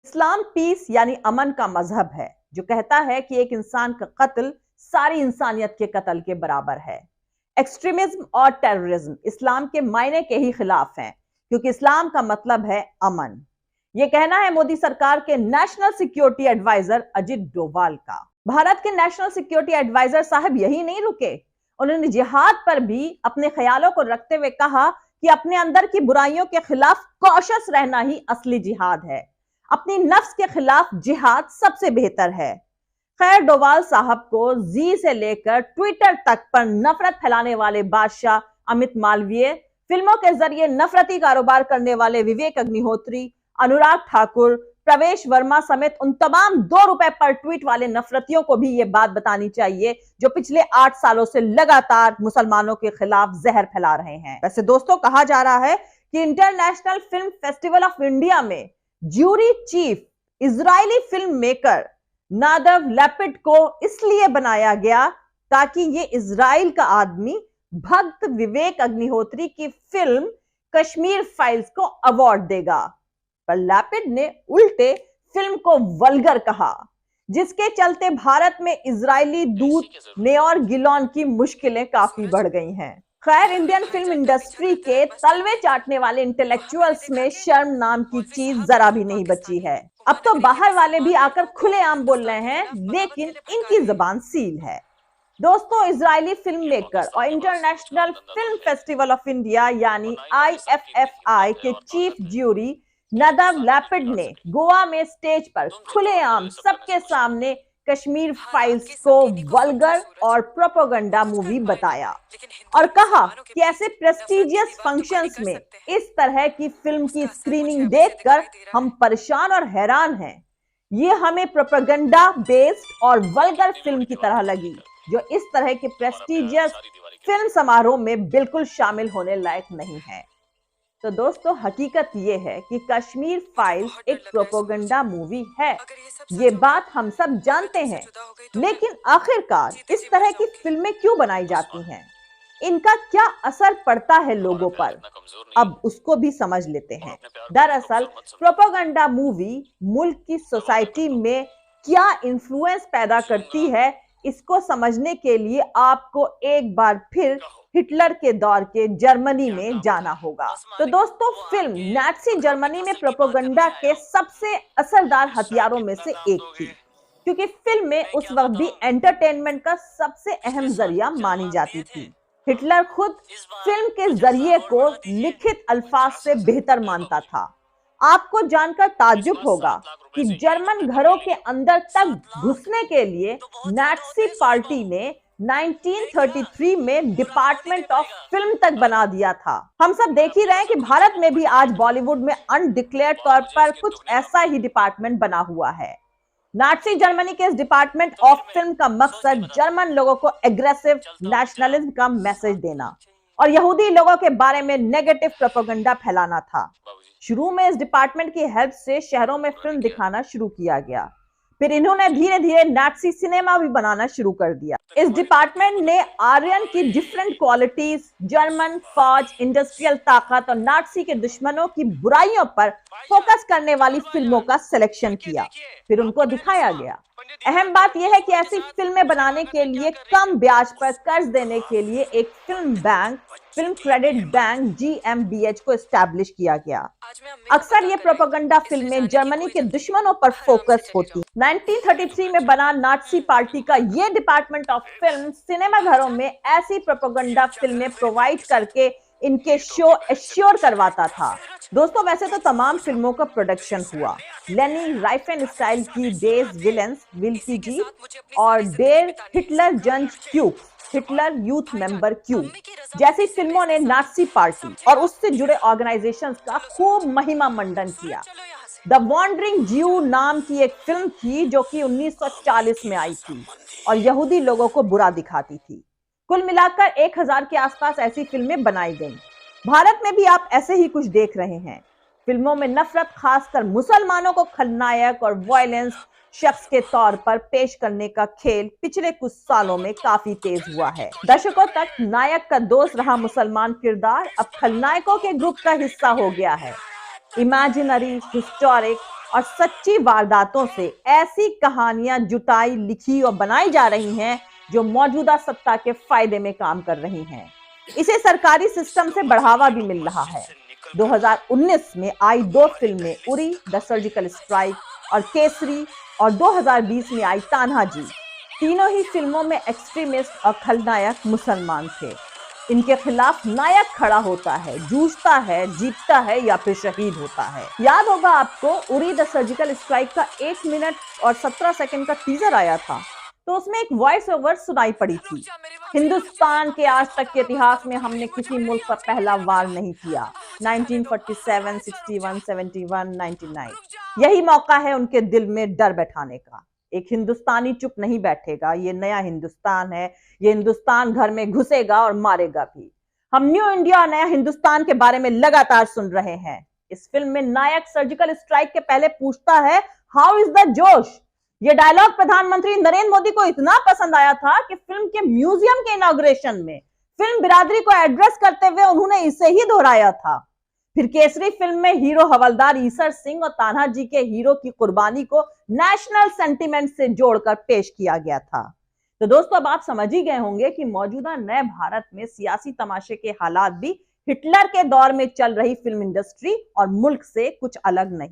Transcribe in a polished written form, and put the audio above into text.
इस्लाम piece यानी अमन का मजहब है जो कहता है कि एक इंसान का कत्ल सारी इंसानियत के कत्ल के बराबर है। एक्सट्रीमिज्म और टेररिज्म इस्लाम के मायने के ही खिलाफ हैं, क्योंकि इस्लाम का मतलब है अमन। यह कहना है मोदी सरकार के national security advisor Ajit Doval का। भारत के नेशनल सिक्योरिटी एडवाइजर साहब यही नहीं रुके, उन्होंने जिहाद पर भी अपने ख्यालों को रखते हुए कहा कि अपने अंदर की बुराइयों के खिलाफ कॉशस रहना ही असली जिहाद है। अपनी नफ्स के खिलाफ जिहाद सबसे बेहतर है। खैर, डोभाल साहब को जी से लेकर ट्विटर तक पर नफरत फैलाने वाले बादशाह अमित मालवीय, फिल्मों के जरिए नफरती कारोबार करने वाले विवेक अग्निहोत्री, अनुराग ठाकुर, प्रवेश वर्मा समेत उन तमाम 2 रुपए पर ट्वीट वाले नफरतियों को भी ये बात बतानी चाहिए जो पिछले 8 सालों से लगातार मुसलमानों के खिलाफ जहर फैला रहे हैं। वैसे दोस्तों, कहा जा रहा है कि international film festival of India में jury chief Israeli film maker Nadav Lapid को इसलिए बनाया गया ताकि ये इजराइल का आदमी भक्त विवेक अग्निहोत्री की फिल्म कश्मीर फाइल्स को अवार्ड देगा, पर लैपिड ने उल्टे फिल्म को वल्गर कहा, जिसके चलते भारत में इजरायली दूत नेओर गिलोन की मुश्किलें काफी बढ़ गई हैं। खैर, इंडियन फिल्म इंडस्ट्री के तलवे चाटने वाले इंटेलेक्चुअल्स में शर्म नाम की चीज जरा भी नहीं बची है। अब तो बाहर वाले भी आकर खुलेआम बोल रहे हैं, लेकिन इनकी जुबान सील है। दोस्तों, इजरायली फिल्म मेकर और international film festival of India यानी IFFI के चीफ ज्यूरी नादव लैपिड ने गोवा में स्टेज पर खुलेआम सबके सामने कश्मीर फाइल्स को वल्गर और प्रोपेगेंडा मूवी बताया और कहा कि ऐसे प्रेस्टिजियस फंक्शंस में इस तरह की फिल्म की स्क्रीनिंग देखकर हम परेशान और हैरान हैं। ये हमें प्रोपेगेंडा बेस्ड और वल्गर फिल्म की तरह लगी, जो इस तरह के प्रेस्टिजियस फिल्म समारोह में बिल्कुल शामिल होने लायक नहीं है। तो दोस्तों, हकीकत ये है कि कश्मीर फाइल्स एक प्रोपेगेंडा मूवी है, ये बात हम सब जानते हैं, लेकिन आखिरकार इस तरह की फिल्में क्यों बनाई जाती हैं? इनका क्या असर पड़ता है लोगों पर? अब उसको भी समझ लेते हैं। दरअसल प्रोपेगेंडा मूवी मुल्क की सोसाइटी में क्या इन्फ्लुएंस पैदा करती है, इसको समझने के लिए आपको एक बार फिर हिटलर के दौर के जर्मनी में जाना होगा। तो दोस्तों, फिल्म नाज़ी जर्मनी में प्रोपेगेंडा के सबसे असरदार हथियारों में से एक थी, क्योंकि फिल्म में उस वक्त भी एंटरटेनमेंट का सबसे अहम जरिया मानी जाती थी। हिटलर खुद फिल्म के जरिए को लिखित अल्फाज से बेहतर मानता था। आपको जानकर ताज्जुब होगा कि जर्मन घरों के अंदर तक घुसने के लिए नाज़ी पार्टी ने 1933 में डिपार्टमेंट ऑफ फिल्म तक बना दिया था। हम सब देख ही रहे हैं कि भारत में भी आज बॉलीवुड में अनडिक्लेयर्ड तौर पर कुछ ऐसा ही डिपार्टमेंट बना हुआ है। नाज़ी जर्मनी के इस डिपार्टमेंट ऑफ फिल्म का मकसद जर्मन लोगों को एग्रेसिव नेशनलिज्म का मैसेज देना और यहूदी लोगों के बारे में नेगेटिव प्रोपेगेंडा फैलाना था। शुरू में इस डिपार्टमेंट की हेल्प से शहरों में फिल्म दिखाना शुरू किया गया, फिर इन्होंने धीरे धीरे नाज़ी सिनेमा भी बनाना शुरू कर दिया। इस डिपार्टमेंट ने आर्यन की डिफरेंट क्वालिटीज, जर्मन फौज, इंडस्ट्रियल ताकत और नाज़ी के दुश्मनों की बुराइयों पर फोकस करने वाली फिल्मों का सिलेक्शन किया, फिर उनको दिखाया गया। अहम बात यह है कि ऐसी फिल्में बनाने के लिए कम ब्याज पर कर्ज देने के लिए एक film bank, film credit bank GmbH को एस्टैब्लिश किया गया। अक्सर ये प्रोपेगेंडा फिल्में जर्मनी के दुश्मनों पर फोकस होती। 1933 में बना नाज़ी पार्टी का ये डिपार्टमेंट ऑफ फिल्म सिनेमा घरों में ऐसी प्रोपेगेंडा फिल्में प्रोवाइड करके इनके शो एश्योर करवाता था। दोस्तों, वैसे तो तमाम फिल्मों का प्रोडक्शन हुआ। लेनी राइफेनस्टाइल की डेज विलेंस विल्की जी और डेर हिटलर जंज क्यू, हिटलर यूथ मेंबर क्यू जैसी फिल्मों ने नाज़ी पार्टी और उससे जुड़े ऑर्गेनाइजेशंस का खूब महिमा मंडन किया। द वॉन्डरिंग ज्यू नाम की एक फिल्म थी जो कि 1940 में आई थी और यहूदी लोगों को बुरा दिखाती थी। कुल मिलाकर 1000 के आसपास ऐसी फिल्में बनाई गईं। भारत में भी आप ऐसे ही कुछ देख रहे हैं। फिल्मों में नफरत, खासकर मुसलमानों को खलनायक और वायलेंस शख्स के तौर पर पेश करने का खेल पिछले कुछ सालों में काफी तेज हुआ है। दशकों तक नायक का दोस्त रहा मुसलमान किरदार अब खलनायकों के ग्रुप का हिस्सा हो गया है। इमेजिनरी, हिस्टोरिक और सच्ची वारदातों से ऐसी कहानियां जुटाई, लिखी और बनाई जा रही हैं जो मौजूदा सत्ता के फायदे में काम कर रही हैं। इसे सरकारी सिस्टम से बढ़ावा भी मिल रहा है। 2019 में आई 2 फिल्में उरी, द सर्जिकल स्ट्राइक और केसरी, और 2020 में आई तान्हाजी। तीनों ही फिल्मों में एक्सट्रीमिस्ट और खलनायक मुसलमान थे। इनके खिलाफ नायक खड़ा होता है, जूझता है, जीतता है या फिर शहीद होता है। याद होगा आपको, उरी द सर्जिकल स्ट्राइक का 1 मिनट और 17 सेकंड का टीजर आया था, तो उसमें एक वॉइस ओवर सुनाई पड़ी थी, हिंदुस्तान के आज तक के इतिहास में हमने किसी मुल्क पर पहला वार नहीं किया। 1947, 61, 71, 99। यही मौका है उनके दिल में डर बैठाने का। एक हिंदुस्तानी चुप नहीं बैठेगा, ये नया हिंदुस्तान है, ये हिंदुस्तान घर में घुसेगा और मारेगा भी। हम न्यू इंडिया और नया हिंदुस्तान के बारे में लगातार सुन रहे हैं। इस फिल्म में नायक सर्जिकल स्ट्राइक के पहले पूछता है, हाउ इज द जोश। ये डायलॉग प्रधानमंत्री नरेंद्र मोदी को इतना पसंद आया था कि फिल्म के म्यूजियम के इनॉग्रेशन में फिल्म बिरादरी को एड्रेस करते हुए उन्होंने इसे ही दोहराया था। फिर केसरी फिल्म में हीरो हवलदार ईसर सिंह और तान्हाजी के हीरो की कुर्बानी को नेशनल सेंटिमेंट से जोड़कर पेश किया गया था। तो दोस्तों, अब आप समझ ही गए होंगे कि मौजूदा नए भारत में सियासी तमाशे के हालात भी हिटलर के दौर में चल रही फिल्म इंडस्ट्री और मुल्क से कुछ अलग नहीं।